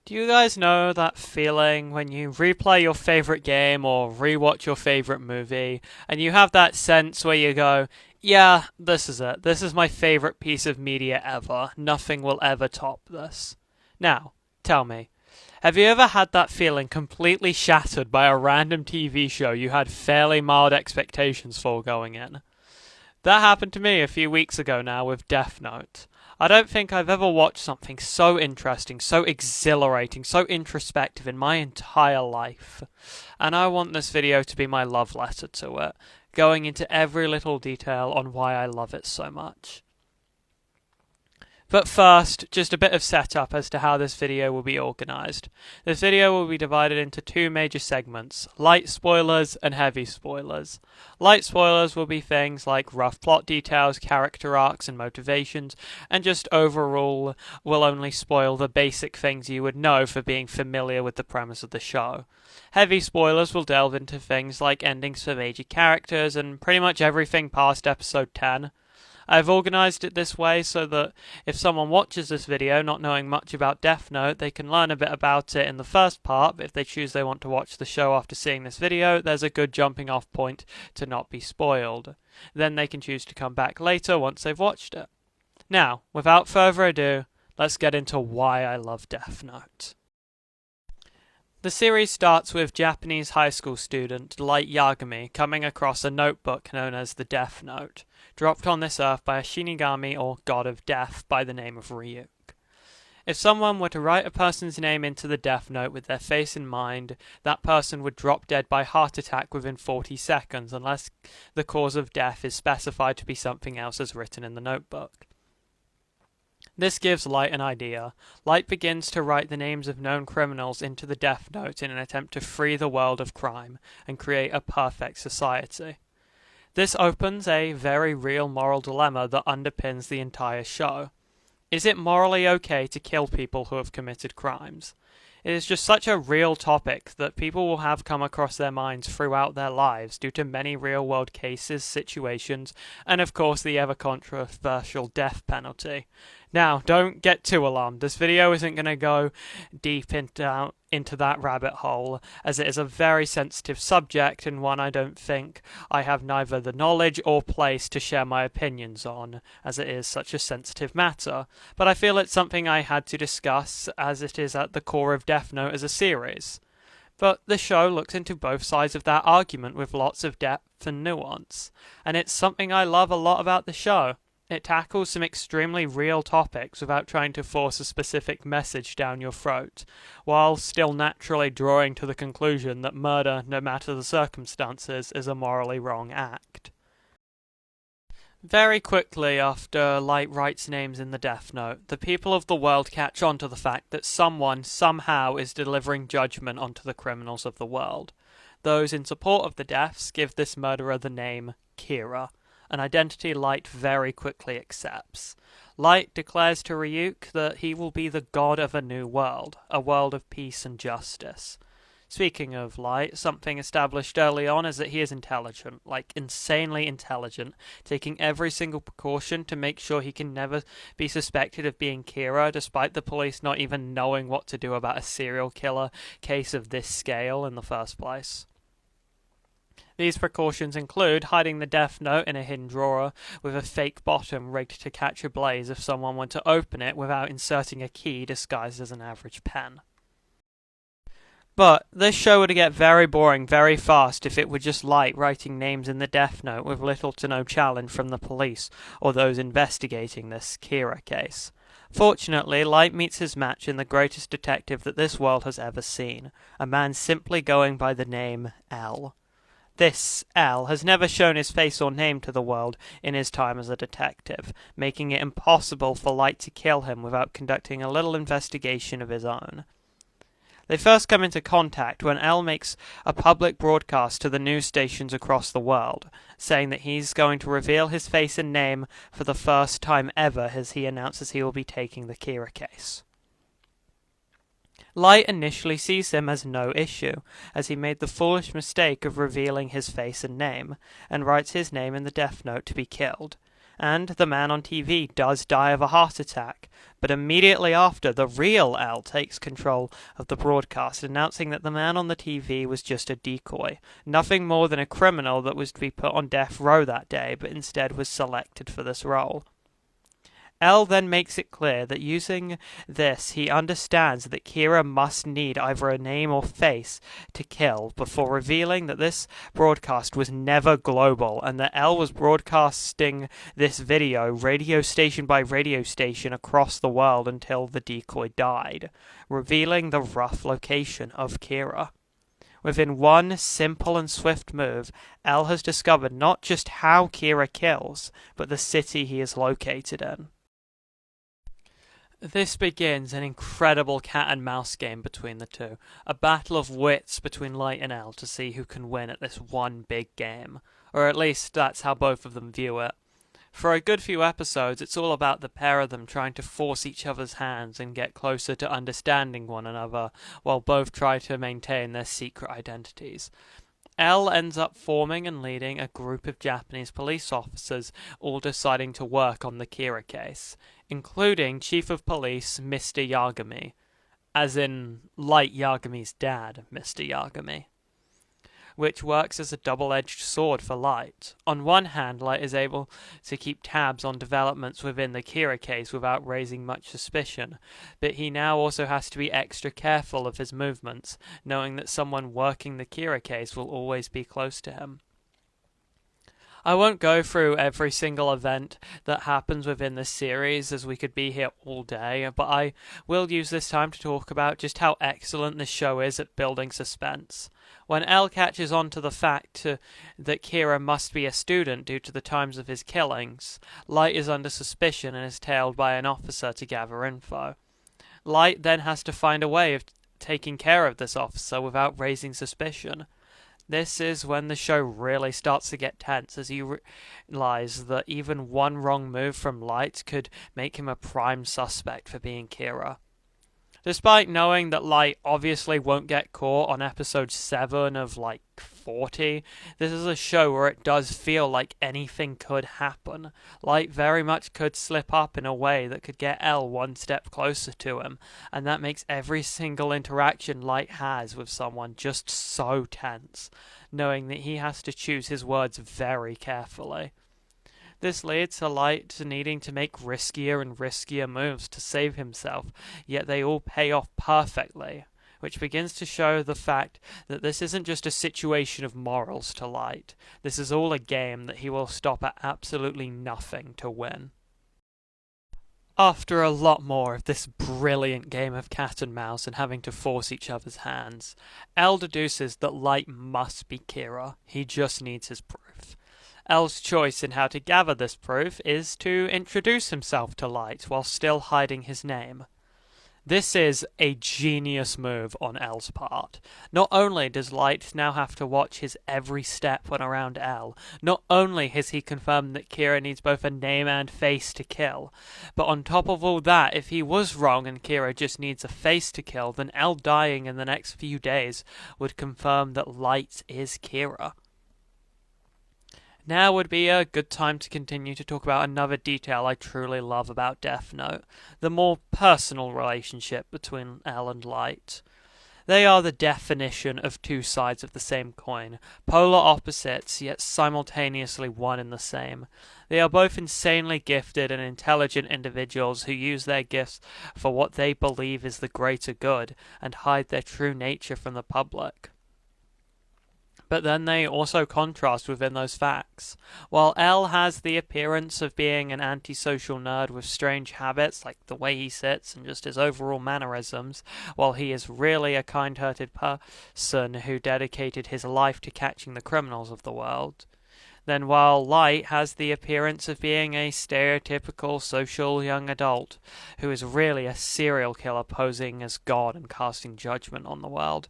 Do you guys know that feeling when you replay your favorite game or rewatch your favorite movie, and you have that sense where you go, yeah, this is it. This is my favorite piece of media ever. Nothing will ever top this. Now, tell me, have you ever had that feeling completely shattered by a random TV show you had fairly mild expectations for going in? That happened to me a few weeks ago now with Death Note. I don't think I've ever watched something so interesting, so exhilarating, so introspective in my entire life. And I want this video to be my love letter to it, going into every little detail on why I love it so much. But first, just a bit of setup as to how this video will be organised. This video will be divided into two major segments, light spoilers and heavy spoilers. Light spoilers will be things like rough plot details, character arcs and motivations, and just overall will only spoil the basic things you would know for being familiar with the premise of the show. Heavy spoilers will delve into things like endings for major characters and pretty much everything past episode 10. I've organised it this way so that if someone watches this video not knowing much about Death Note, they can learn a bit about it in the first part, but if they choose they want to watch the show after seeing this video, there's a good jumping off point to not be spoiled. Then they can choose to come back later once they've watched it. Now, without further ado, let's get into why I love Death Note. The series starts with Japanese high school student Light Yagami coming across a notebook known as the Death Note, dropped on this earth by a Shinigami or god of death by the name of Ryuk. If someone were to write a person's name into the Death Note with their face in mind, that person would drop dead by heart attack within 40 seconds unless the cause of death is specified to be something else as written in the notebook. This gives Light an idea. Light begins to write the names of known criminals into the Death Note in an attempt to free the world of crime and create a perfect society. This opens a very real moral dilemma that underpins the entire show. Is it morally okay to kill people who have committed crimes? It is just such a real topic that people will have come across their minds throughout their lives due to many real-world cases, situations, and of course the ever-controversial death penalty. Now, don't get too alarmed. This video isn't going to go deep into that rabbit hole, as it is a very sensitive subject and one I don't think I have neither the knowledge or place to share my opinions on, as it is such a sensitive matter. But I feel it's something I had to discuss, as it is at the core of Death Note as a series. But the show looks into both sides of that argument with lots of depth and nuance, and it's something I love a lot about the show. It tackles some extremely real topics without trying to force a specific message down your throat, while still naturally drawing to the conclusion that murder, no matter the circumstances, is a morally wrong act. Very quickly after Light writes names in the Death Note, the people of the world catch on to the fact that someone, somehow, is delivering judgment onto the criminals of the world. Those in support of the deaths give this murderer the name Kira, an identity Light very quickly accepts. Light declares to Ryuk that he will be the god of a new world, a world of peace and justice. Speaking of Light, something established early on is that he is intelligent, like insanely intelligent, taking every single precaution to make sure he can never be suspected of being Kira, despite the police not even knowing what to do about a serial killer case of this scale in the first place. These precautions include hiding the Death Note in a hidden drawer with a fake bottom rigged to catch a blaze if someone were to open it without inserting a key disguised as an average pen. But this show would get very boring very fast if it were just Light writing names in the Death Note with little to no challenge from the police or those investigating this Kira case. Fortunately, Light meets his match in the greatest detective that this world has ever seen, a man simply going by the name L. This L has never shown his face or name to the world in his time as a detective, making it impossible for Light to kill him without conducting a little investigation of his own. They first come into contact when L makes a public broadcast to the news stations across the world, saying that he's going to reveal his face and name for the first time ever as he announces he will be taking the Kira case. Light initially sees him as no issue, as he made the foolish mistake of revealing his face and name, and writes his name in the Death Note to be killed. And the man on TV does die of a heart attack, but immediately after, the real L takes control of the broadcast, announcing that the man on the TV was just a decoy, nothing more than a criminal that was to be put on death row that day, but instead was selected for this role. L then makes it clear that using this, he understands that Kira must need either a name or face to kill, before revealing that this broadcast was never global and that L was broadcasting this video radio station by radio station across the world until the decoy died, revealing the rough location of Kira. Within one simple and swift move, L has discovered not just how Kira kills, but the city he is located in. This begins an incredible cat and mouse game between the two, a battle of wits between Light and L to see who can win at this one big game, or at least that's how both of them view it. For a good few episodes, it's all about the pair of them trying to force each other's hands and get closer to understanding one another, while both try to maintain their secret identities. L ends up forming and leading a group of Japanese police officers, all deciding to work on the Kira case, including Chief of Police Mr. Yagami, as in Light Yagami's dad, Mr. Yagami, which works as a double-edged sword for Light. On one hand, Light is able to keep tabs on developments within the Kira case without raising much suspicion, but he now also has to be extra careful of his movements, knowing that someone working the Kira case will always be close to him. I won't go through every single event that happens within this series, as we could be here all day, but I will use this time to talk about just how excellent this show is at building suspense. When L catches on to the fact that Kira must be a student due to the times of his killings, Light is under suspicion and is tailed by an officer to gather info. Light then has to find a way of taking care of this officer without raising suspicion. This is when the show really starts to get tense, as you realize that even one wrong move from Light could make him a prime suspect for being Kira. Despite knowing that Light obviously won't get caught on episode 7 of 40, this is a show where it does feel like anything could happen. Light very much could slip up in a way that could get L one step closer to him, and that makes every single interaction Light has with someone just so tense, knowing that he has to choose his words very carefully. This leads to Light to needing to make riskier and riskier moves to save himself, yet they all pay off perfectly, which begins to show the fact that this isn't just a situation of morals to Light. This is all a game that he will stop at absolutely nothing to win. After a lot more of this brilliant game of cat and mouse and having to force each other's hands, L deduces that Light must be Kira. He just needs his proof. L's choice in how to gather this proof is to introduce himself to Light while still hiding his name. This is a genius move on L's part. Not only does Light now have to watch his every step when around L, not only has he confirmed that Kira needs both a name and face to kill, but on top of all that, if he was wrong and Kira just needs a face to kill, then L dying in the next few days would confirm that Light is Kira. Now would be a good time to continue to talk about another detail I truly love about Death Note, the more personal relationship between L and Light. They are the definition of two sides of the same coin, polar opposites, yet simultaneously one and the same. They are both insanely gifted and intelligent individuals who use their gifts for what they believe is the greater good, and hide their true nature from the public. But then they also contrast within those facts. While L has the appearance of being an antisocial nerd with strange habits like the way he sits and just his overall mannerisms, while he is really a kind-hearted person who dedicated his life to catching the criminals of the world, then while Light has the appearance of being a stereotypical social young adult who is really a serial killer posing as God and casting judgment on the world.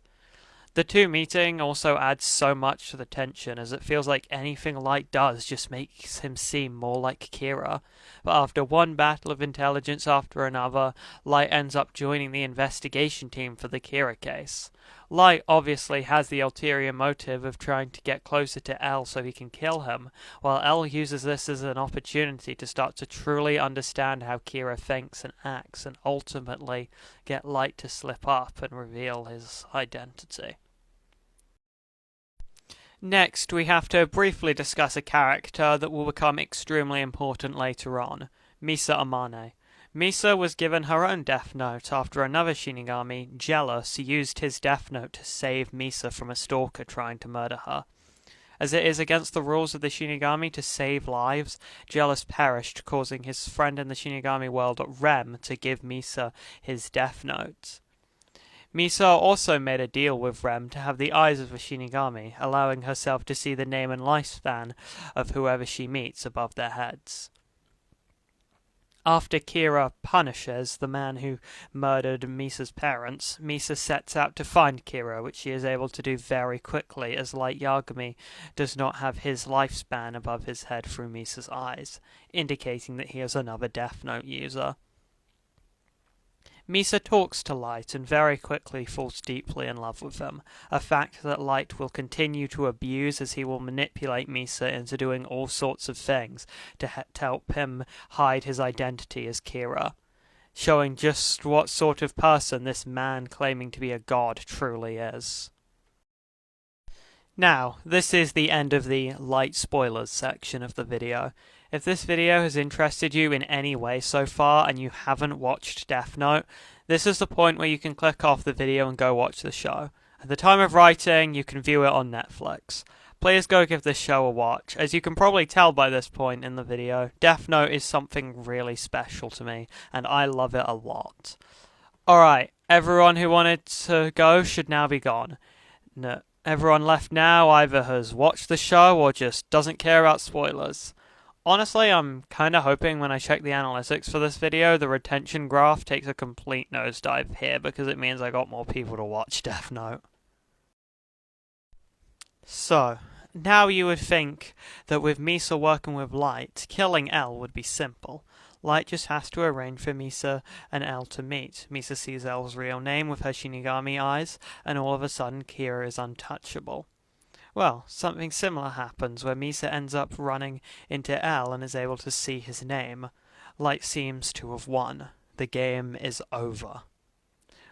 The two meeting also adds so much to the tension, as it feels like anything Light does just makes him seem more like Kira. But after one battle of intelligence after another, Light ends up joining the investigation team for the Kira case. Light obviously has the ulterior motive of trying to get closer to L so he can kill him, while L uses this as an opportunity to start to truly understand how Kira thinks and acts, and ultimately get Light to slip up and reveal his identity. Next, we have to briefly discuss a character that will become extremely important later on, Misa Amane. Misa was given her own death note after another Shinigami, jealous, used his death note to save Misa from a stalker trying to murder her. As it is against the rules of the Shinigami to save lives, Jealous perished, causing his friend in the Shinigami world, Rem, to give Misa his death note. Misa also made a deal with Rem to have the eyes of a Shinigami, allowing herself to see the name and lifespan of whoever she meets above their heads. After Kira punishes the man who murdered Misa's parents, Misa sets out to find Kira, which she is able to do very quickly, as Light Yagami does not have his lifespan above his head through Misa's eyes, indicating that he is another Death Note user. Misa talks to Light and very quickly falls deeply in love with him, a fact that Light will continue to abuse, as he will manipulate Misa into doing all sorts of things to help him hide his identity as Kira, showing just what sort of person this man claiming to be a god truly is. Now, this is the end of the light spoilers section of the video. If this video has interested you in any way so far and you haven't watched Death Note, this is the point where you can click off the video and go watch the show. At the time of writing, you can view it on Netflix. Please go give this show a watch. As you can probably tell by this point in the video, Death Note is something really special to me, and I love it a lot. Alright, everyone who wanted to go should now be gone. No, everyone left now either has watched the show or just doesn't care about spoilers. Honestly, I'm kinda hoping when I check the analytics for this video, the retention graph takes a complete nosedive here, because it means I got more people to watch Death Note. So, now you would think that with Misa working with Light, killing L would be simple. Light just has to arrange for Misa and L to meet. Misa sees L's real name with her Shinigami eyes, and all of a sudden Kira is untouchable. Well, something similar happens where Misa ends up running into L and is able to see his name. Light seems to have won. The game is over.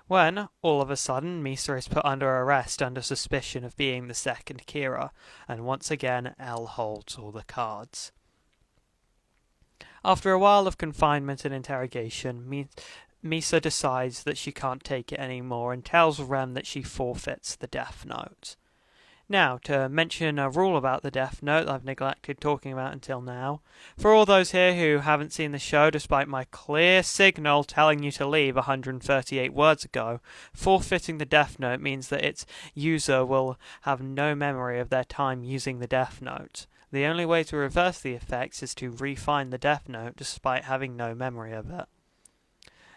When, all of a sudden, Misa is put under arrest under suspicion of being the second Kira, and once again L holds all the cards. After a while of confinement and interrogation, Misa decides that she can't take it anymore and tells Rem that she forfeits the Death Note. Now, to mention a rule about the Death Note I've neglected talking about until now. For all those here who haven't seen the show despite my clear signal telling you to leave 138 words ago, forfeiting the Death Note means that its user will have no memory of their time using the Death Note. The only way to reverse the effects is to re-find the Death Note despite having no memory of it.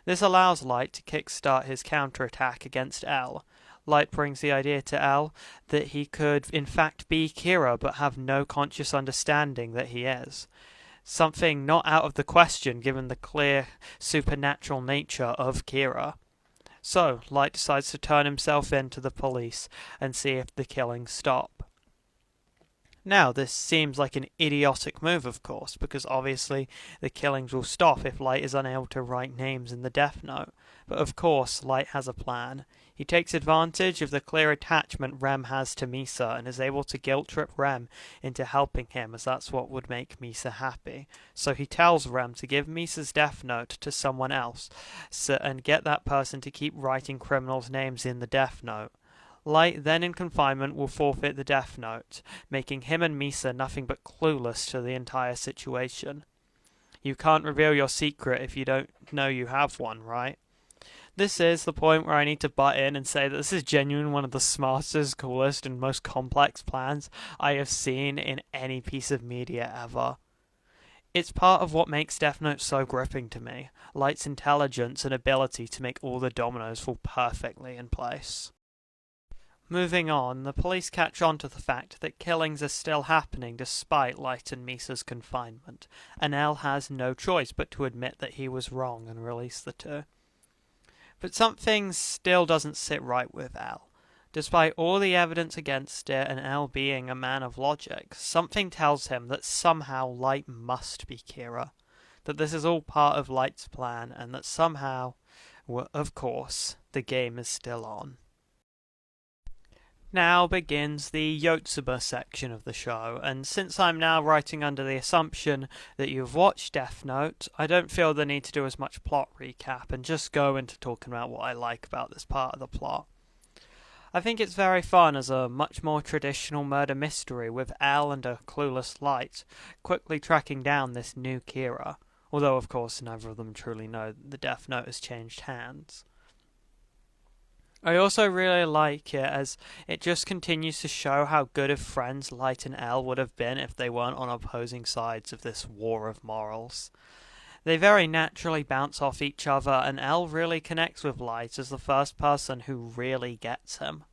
This allows Light to kickstart his counterattack against L. Light brings the idea to L that he could in fact be Kira but have no conscious understanding that he is. Something not out of the question given the clear supernatural nature of Kira. So, Light decides to turn himself in to the police and see if the killings stop. Now, this seems like an idiotic move, of course, because obviously the killings will stop if Light is unable to write names in the Death Note. But of course, Light has a plan. He takes advantage of the clear attachment Rem has to Misa and is able to guilt-trip Rem into helping him, as that's what would make Misa happy. So he tells Rem to give Misa's Death Note to someone else and get that person to keep writing criminals' names in the Death Note. Light, then in confinement, will forfeit the Death Note, making him and Misa nothing but clueless to the entire situation. You can't reveal your secret if you don't know you have one, right? This is the point where I need to butt in and say that this is genuinely one of the smartest, coolest, and most complex plans I have seen in any piece of media ever. It's part of what makes Death Note so gripping to me, Light's intelligence and ability to make all the dominoes fall perfectly in place. Moving on, the police catch on to the fact that killings are still happening despite Light and Misa's confinement, and El has no choice but to admit that he was wrong and release the two. But something still doesn't sit right with El. Despite all the evidence against it and El being a man of logic, something tells him that somehow Light must be Kira, that this is all part of Light's plan, and that somehow, well, of course, the game is still on. Now begins the Yotsuba section of the show, and since I'm now writing under the assumption that you've watched Death Note, I don't feel the need to do as much plot recap and just go into talking about what I like about this part of the plot. I think it's very fun as a much more traditional murder mystery with L and a clueless Light quickly tracking down this new Kira, although of course neither of them truly know that the Death Note has changed hands. I also really like it as it just continues to show how good of friends Light and L would have been if they weren't on opposing sides of this war of morals. They very naturally bounce off each other, and L really connects with Light as the first person who really gets him.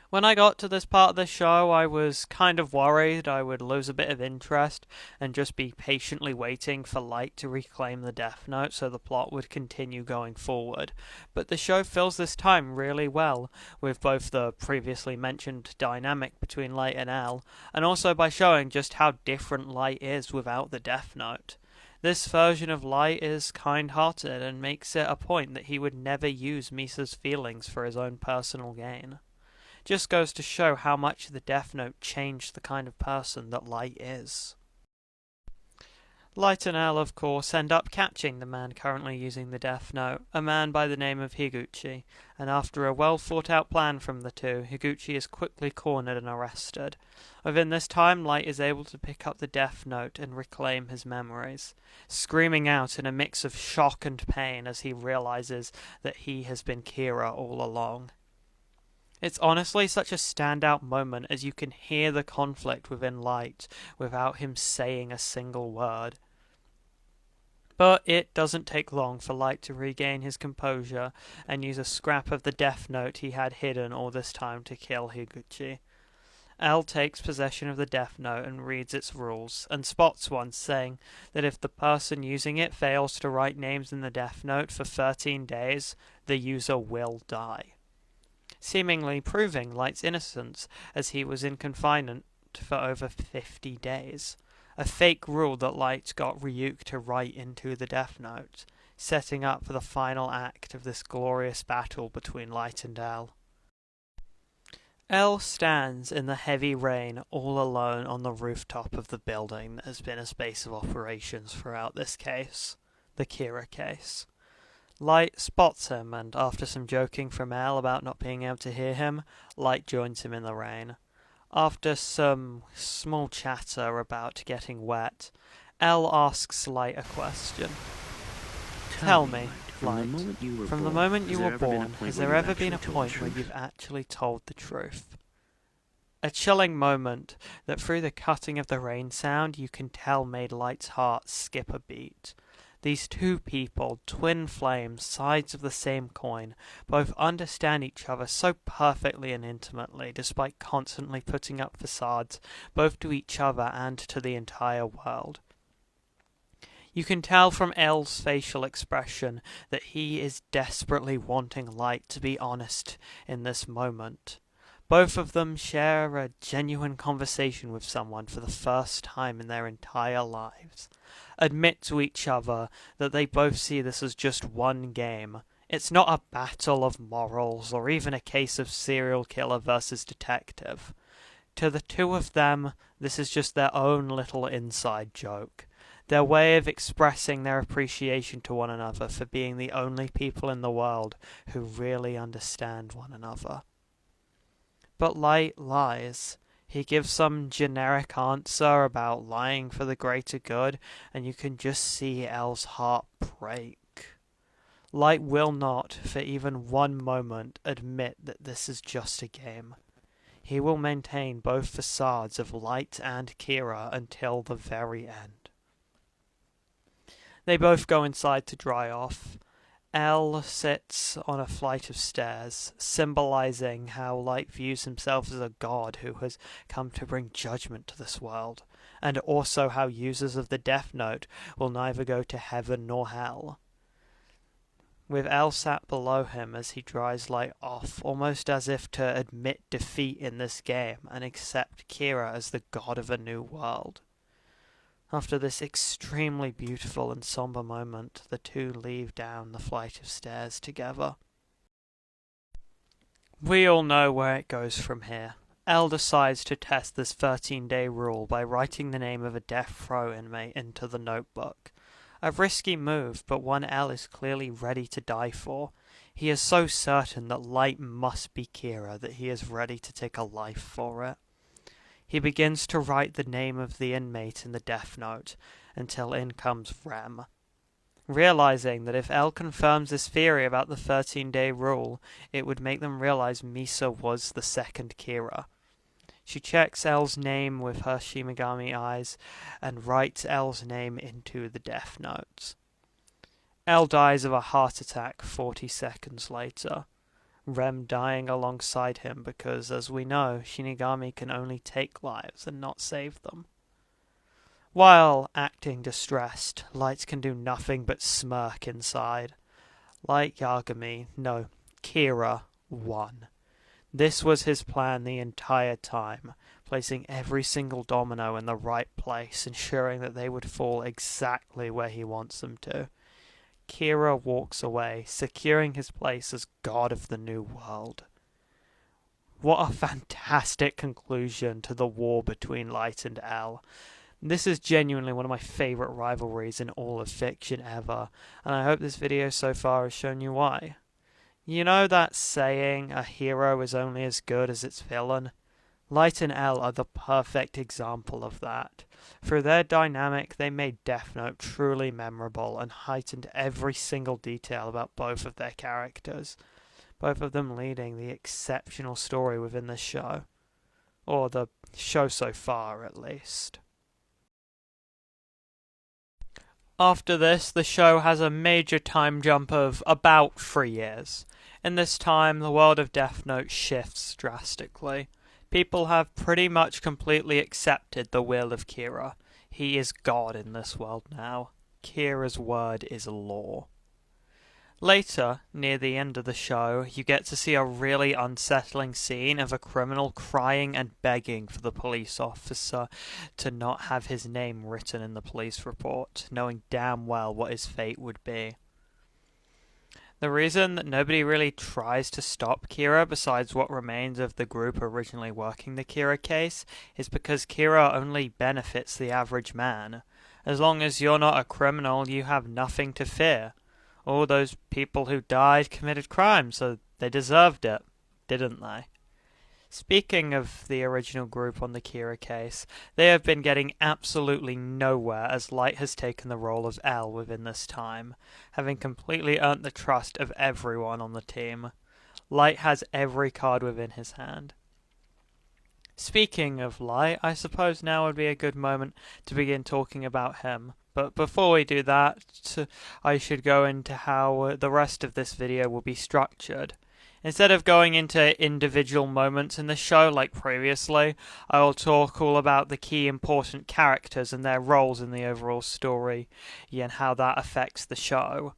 When I got to this part of the show, I was kind of worried I would lose a bit of interest and just be patiently waiting for Light to reclaim the Death Note so the plot would continue going forward. But the show fills this time really well, with both the previously mentioned dynamic between Light and L, and also by showing just how different Light is without the Death Note. This version of Light is kind-hearted and makes it a point that he would never use Misa's feelings for his own personal gain. Just goes to show how much the Death Note changed the kind of person that Light is. Light and L, of course, end up catching the man currently using the Death Note, a man by the name of Higuchi, and after a well-thought-out plan from the two, Higuchi is quickly cornered and arrested. Within this time, Light is able to pick up the Death Note and reclaim his memories, screaming out in a mix of shock and pain as he realizes that he has been Kira all along. It's honestly such a standout moment as you can hear the conflict within Light without him saying a single word. But it doesn't take long for Light to regain his composure and use a scrap of the Death Note he had hidden all this time to kill Higuchi. L takes possession of the Death Note and reads its rules, and spots one saying that if the person using it fails to write names in the Death Note for 13 days, the user will die, seemingly proving Light's innocence as he was in confinement for over 50 days. A fake rule that Light got Ryuk to write into the Death Note, setting up for the final act of this glorious battle between Light and L. L stands in the heavy rain all alone on the rooftop of the building that has been a space of operations throughout this case, the Kira case. Light spots him, and after some joking from L about not being able to hear him, Light joins him in the rain. After some small chatter about getting wet, L asks Light a question. Tell me, Light, from the moment you were born, has there ever been a point where you've actually told the truth? A chilling moment that through the cutting of the rain sound you can tell made Light's heart skip a beat. These two people, twin flames, sides of the same coin, both understand each other so perfectly and intimately, despite constantly putting up facades, both to each other and to the entire world. You can tell from L's facial expression that he is desperately wanting Light to be honest in this moment. Both of them share a genuine conversation with someone for the first time in their entire lives. Admit to each other that they both see this as just one game. It's not a battle of morals or even a case of serial killer versus detective. To the two of them, this is just their own little inside joke. Their way of expressing their appreciation to one another for being the only people in the world who really understand one another. But Light lies. He gives some generic answer about lying for the greater good, and you can just see L's heart break. Light will not, for even one moment, admit that this is just a game. He will maintain both facades of Light and Kira until the very end. They both go inside to dry off. L sits on a flight of stairs, symbolizing how Light views himself as a god who has come to bring judgment to this world, and also how users of the Death Note will neither go to heaven nor hell. With L sat below him as he dries Light off, almost as if to admit defeat in this game and accept Kira as the god of a new world. After this extremely beautiful and somber moment, the two leave down the flight of stairs together. We all know where it goes from here. L decides to test this 13-day rule by writing the name of a death row inmate into the notebook. A risky move, but one L is clearly ready to die for. He is so certain that Light must be Kira that he is ready to take a life for it. He begins to write the name of the inmate in the death note, until in comes Rem. Realizing that if L confirms this theory about the 13-day rule, it would make them realize Misa was the second Kira. She checks L's name with her Shimigami eyes, and writes L's name into the death notes. L dies of a heart attack 40 seconds later. Rem dying alongside him because, as we know, Shinigami can only take lives and not save them. While acting distressed, Light can do nothing but smirk inside. Light Yagami, no, Kira, won. This was his plan the entire time, placing every single domino in the right place, ensuring that they would fall exactly where he wants them to. Kira walks away, securing his place as God of the New World. What a fantastic conclusion to the war between Light and L. This is genuinely one of my favourite rivalries in all of fiction ever, and I hope this video so far has shown you why. You know that saying, a hero is only as good as its villain? Light and L are the perfect example of that. Through their dynamic, they made Death Note truly memorable and heightened every single detail about both of their characters, both of them leading the exceptional story within the show. Or the show so far, at least. After this, the show has a major time jump of about 3 years. In this time, the world of Death Note shifts drastically. People have pretty much completely accepted the will of Kira. He is God in this world now. Kira's word is law. Later, near the end of the show, you get to see a really unsettling scene of a criminal crying and begging for the police officer to not have his name written in the police report, knowing damn well what his fate would be. The reason that nobody really tries to stop Kira besides what remains of the group originally working the Kira case is because Kira only benefits the average man. As long as you're not a criminal, you have nothing to fear. All those people who died committed crimes, so they deserved it, didn't they? Speaking of the original group on the Kira case, they have been getting absolutely nowhere as Light has taken the role of L within this time, having completely earned the trust of everyone on the team. Light has every card within his hand. Speaking of Light, I suppose now would be a good moment to begin talking about him. But before we do that, I should go into how the rest of this video will be structured. Instead of going into individual moments in the show like previously, I will talk all about the key important characters and their roles in the overall story, and how that affects the show.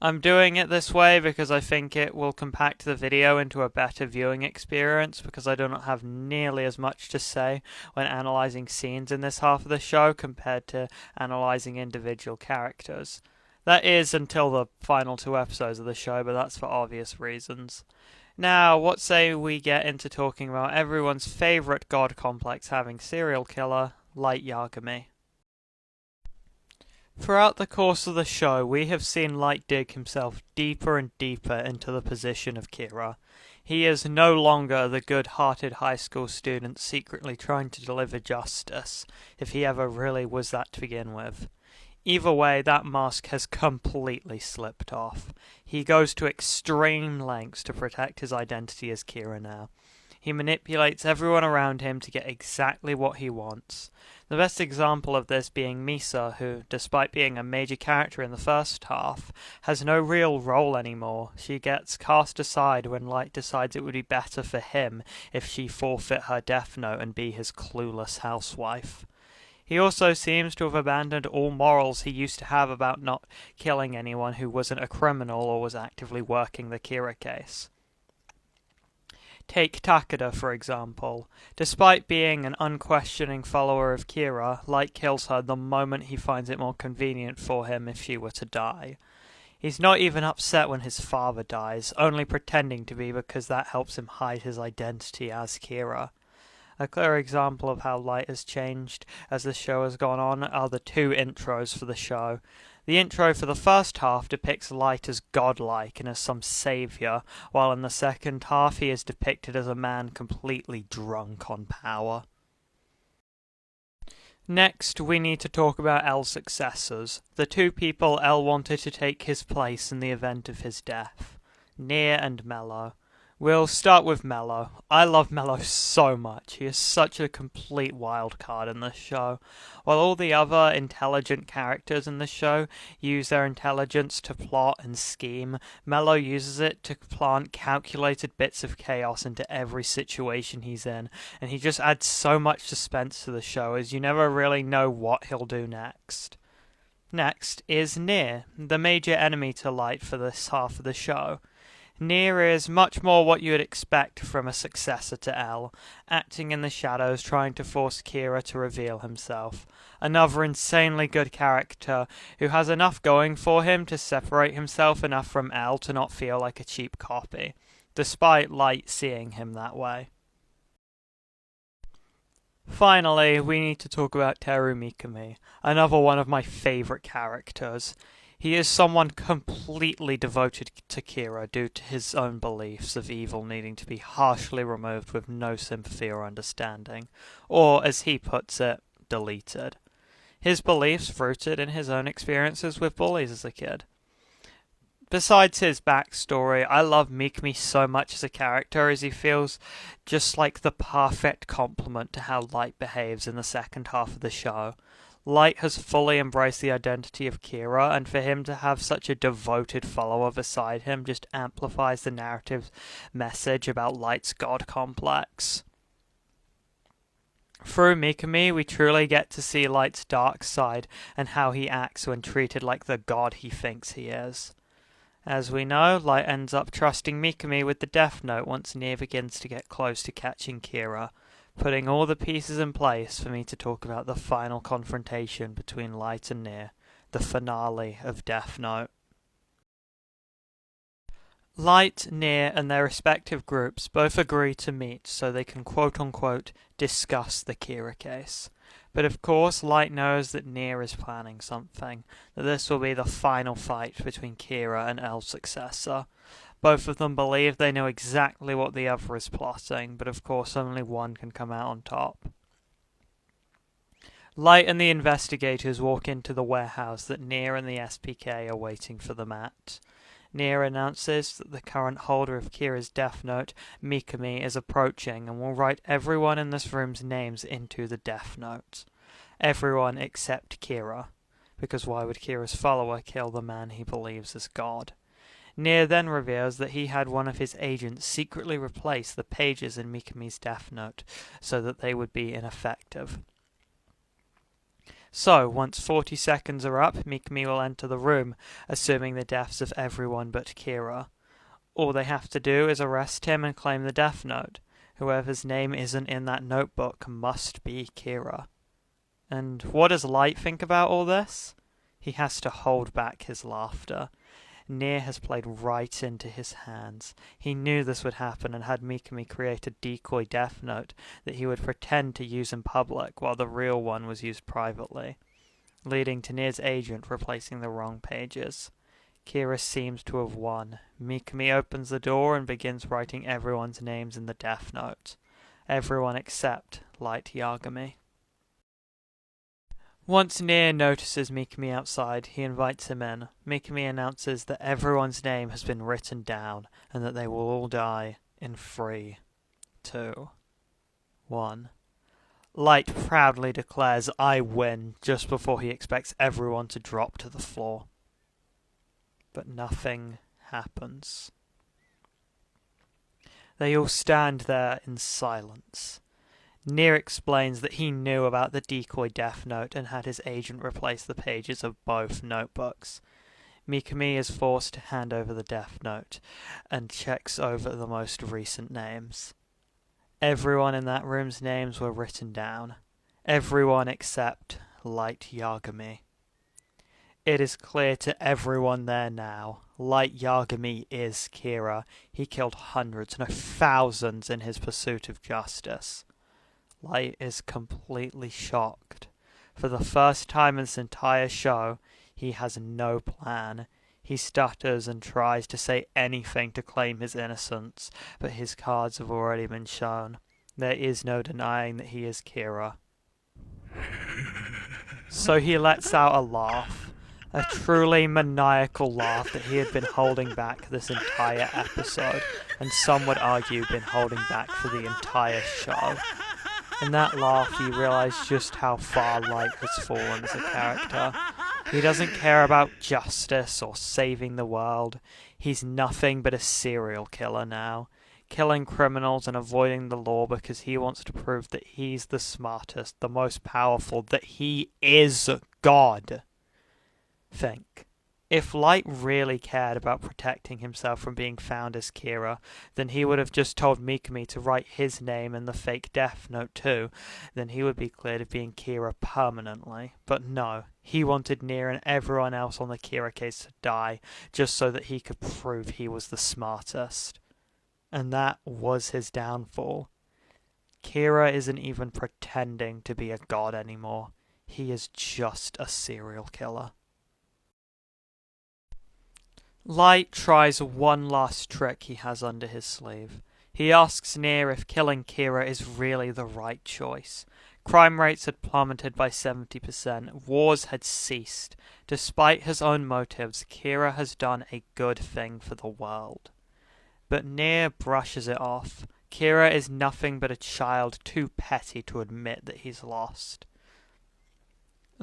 I'm doing it this way because I think it will compact the video into a better viewing experience, because I do not have nearly as much to say when analysing scenes in this half of the show compared to analysing individual characters. That is until the final 2 episodes of the show, but that's for obvious reasons. Now, what say we get into talking about everyone's favourite god complex having serial killer, Light Yagami. Throughout the course of the show, we have seen Light dig himself deeper and deeper into the position of Kira. He is no longer the good-hearted high school student secretly trying to deliver justice, if he ever really was that to begin with. Either way, that mask has completely slipped off. He goes to extreme lengths to protect his identity as Kira now. He manipulates everyone around him to get exactly what he wants. The best example of this being Misa, who, despite being a major character in the first half, has no real role anymore. She gets cast aside when Light decides it would be better for him if she forfeit her death note and be his clueless housewife. He also seems to have abandoned all morals he used to have about not killing anyone who wasn't a criminal or was actively working the Kira case. Take Takeda, for example. Despite being an unquestioning follower of Kira, Light kills her the moment he finds it more convenient for him if she were to die. He's not even upset when his father dies, only pretending to be because that helps him hide his identity as Kira. A clear example of how Light has changed as the show has gone on are the two intros for the show. The intro for the first half depicts Light as godlike and as some saviour, while in the second half he is depicted as a man completely drunk on power. Next, we need to talk about L's successors, the two people L wanted to take his place in the event of his death, Nier and Mello. We'll start with Mello. I love Mello so much. He is such a complete wild card in this show. While all the other intelligent characters in the show use their intelligence to plot and scheme, Mello uses it to plant calculated bits of chaos into every situation he's in, and he just adds so much suspense to the show as you never really know what he'll do next. Next is Nier, the major enemy to Light for this half of the show. Nier is much more what you would expect from a successor to L, acting in the shadows trying to force Kira to reveal himself. Another insanely good character who has enough going for him to separate himself enough from L to not feel like a cheap copy, despite Light seeing him that way. Finally, we need to talk about Teru Mikami, another one of my favourite characters. He is someone completely devoted to Kira due to his own beliefs of evil needing to be harshly removed with no sympathy or understanding, or, as he puts it, deleted. His beliefs rooted in his own experiences with bullies as a kid. Besides his backstory, I love Mikami so much as a character as he feels just like the perfect complement to how Light behaves in the second half of the show. Light has fully embraced the identity of Kira, and for him to have such a devoted follower beside him just amplifies the narrative's message about Light's god complex. Through Mikami, we truly get to see Light's dark side and how he acts when treated like the god he thinks he is. As we know, Light ends up trusting Mikami with the Death Note once Nier begins to get close to catching Kira, putting all the pieces in place for me to talk about the final confrontation between Light and Nier, the finale of Death Note. Light, Nier, and their respective groups both agree to meet so they can quote-unquote discuss the Kira case. But of course, Light knows that Nier is planning something, that this will be the final fight between Kira and L's successor. Both of them believe they know exactly what the other is plotting, but of course only one can come out on top. Light and the investigators walk into the warehouse that Nier and the SPK are waiting for them at. Nier announces that the current holder of Kira's Death Note, Mikami, is approaching and will write everyone in this room's names into the Death Note. Everyone except Kira, because why would Kira's follower kill the man he believes is God? Nier then reveals that he had one of his agents secretly replace the pages in Mikami's Death Note so that they would be ineffective. So, once 40 seconds are up, Mikami will enter the room, assuming the deaths of everyone but Kira. All they have to do is arrest him and claim the Death Note. Whoever's name isn't in that notebook must be Kira. And what does Light think about all this? He has to hold back his laughter. Nier has played right into his hands. He knew this would happen and had Mikami create a decoy Death Note that he would pretend to use in public while the real one was used privately, leading to Nier's agent replacing the wrong pages. Kira seems to have won. Mikami opens the door and begins writing everyone's names in the Death Note. Everyone except Light Yagami. Once Nier notices Mikami outside, he invites him in. Mikami announces that everyone's name has been written down and that they will all die in 3, 2, 1. Light proudly declares, "I win," just before he expects everyone to drop to the floor. But nothing happens. They all stand there in silence. Nier explains that he knew about the decoy death note and had his agent replace the pages of both notebooks. Mikami is forced to hand over the death note and checks over the most recent names. Everyone in that room's names were written down. Everyone except Light Yagami. It is clear to everyone there now. Light Yagami is Kira. He killed hundreds, no thousands in his pursuit of justice. Light is completely shocked. For the first time in this entire show, he has no plan. He stutters and tries to say anything to claim his innocence, but his cards have already been shown. There is no denying that he is Kira. So he lets out a laugh. A truly maniacal laugh that he had been holding back this entire episode, and some would argue been holding back for the entire show. In that laugh, you realise just how far Light has fallen as a character. He doesn't care about justice or saving the world. He's nothing but a serial killer now, killing criminals and avoiding the law because he wants to prove that he's the smartest, the most powerful, that he is God. Think. If Light really cared about protecting himself from being found as Kira, then he would have just told Mikami to write his name in the fake death note too. Then he would be cleared of being Kira permanently. But no, he wanted Nier and everyone else on the Kira case to die, just so that he could prove he was the smartest. And that was his downfall. Kira isn't even pretending to be a god anymore. He is just a serial killer. Light tries one last trick he has under his sleeve. He asks Nier if killing Kira is really the right choice. Crime rates had plummeted by 70%. Wars had ceased. Despite his own motives, Kira has done a good thing for the world. But Nier brushes it off. Kira is nothing but a child too petty to admit that he's lost.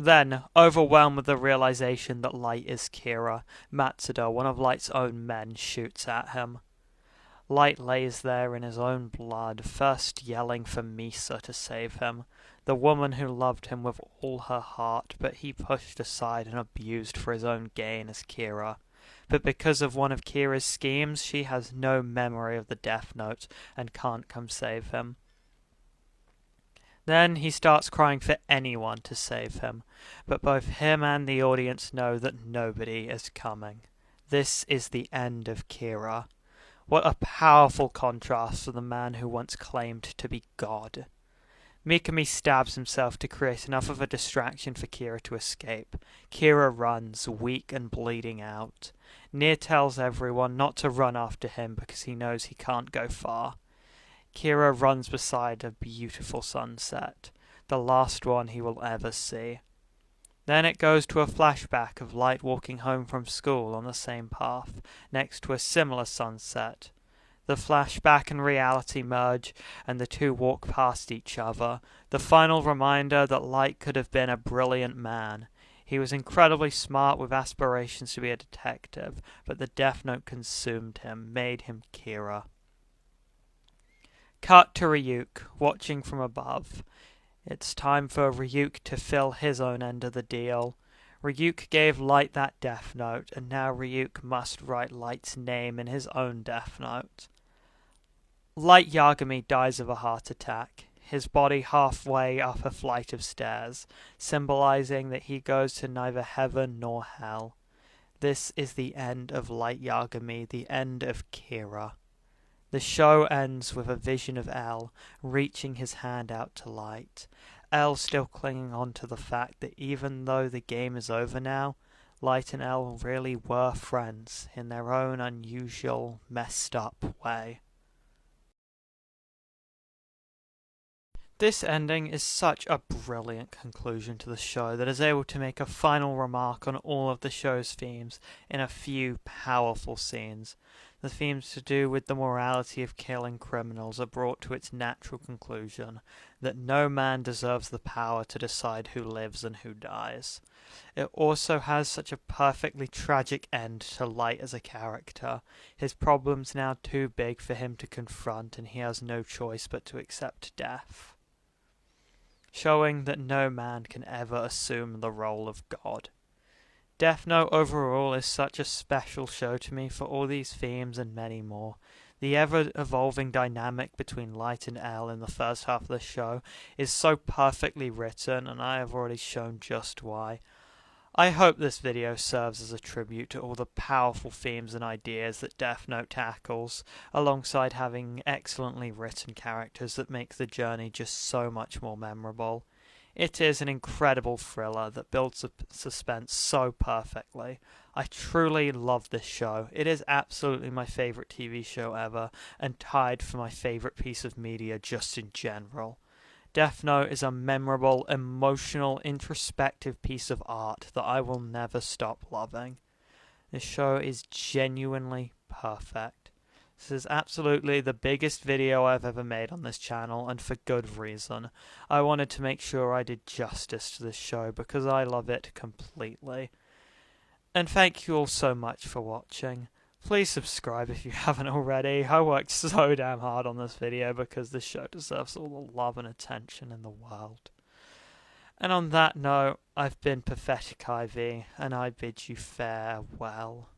Then, overwhelmed with the realization that Light is Kira, Matsuda, one of Light's own men, shoots at him. Light lays there in his own blood, first yelling for Misa to save him, the woman who loved him with all her heart, but he pushed aside and abused for his own gain as Kira. But because of one of Kira's schemes, she has no memory of the death note and can't come save him. Then he starts crying for anyone to save him, but both him and the audience know that nobody is coming. This is the end of Kira. What a powerful contrast to the man who once claimed to be God. Mikami stabs himself to create enough of a distraction for Kira to escape. Kira runs, weak and bleeding out. Nier tells everyone not to run after him because he knows he can't go far. Kira runs beside a beautiful sunset, the last one he will ever see. Then it goes to a flashback of Light walking home from school on the same path, next to a similar sunset. The flashback and reality merge, and the two walk past each other, the final reminder that Light could have been a brilliant man. He was incredibly smart with aspirations to be a detective, but the Death Note consumed him, made him Kira. Cut to Ryuk, watching from above. It's time for Ryuk to fill his own end of the deal. Ryuk gave Light that Death Note, and now Ryuk must write Light's name in his own Death Note. Light Yagami dies of a heart attack, his body halfway up a flight of stairs, symbolizing that he goes to neither heaven nor hell. This is the end of Light Yagami, the end of Kira. The show ends with a vision of L reaching his hand out to Light. L still clinging on to the fact that even though the game is over now, Light and L really were friends in their own unusual, messed up way. This ending is such a brilliant conclusion to the show that is able to make a final remark on all of the show's themes in a few powerful scenes. The themes to do with the morality of killing criminals are brought to its natural conclusion that no man deserves the power to decide who lives and who dies. It also has such a perfectly tragic end to Light as a character. His problem's now too big for him to confront, and he has no choice but to accept death, showing that no man can ever assume the role of God. Death Note overall is such a special show to me for all these themes and many more. The ever-evolving dynamic between Light and L in the first half of the show is so perfectly written, and I have already shown just why. I hope this video serves as a tribute to all the powerful themes and ideas that Death Note tackles, alongside having excellently written characters that make the journey just so much more memorable. It is an incredible thriller that builds up suspense so perfectly. I truly love this show. It is absolutely my favourite TV show ever, and tied for my favourite piece of media just in general. Death Note is a memorable, emotional, introspective piece of art that I will never stop loving. This show is genuinely perfect. This is absolutely the biggest video I've ever made on this channel, and for good reason. I wanted to make sure I did justice to this show because I love it completely. And thank you all so much for watching. Please subscribe if you haven't already. I worked so damn hard on this video because this show deserves all the love and attention in the world. And on that note, I've been Pathetic IV, and I bid you farewell.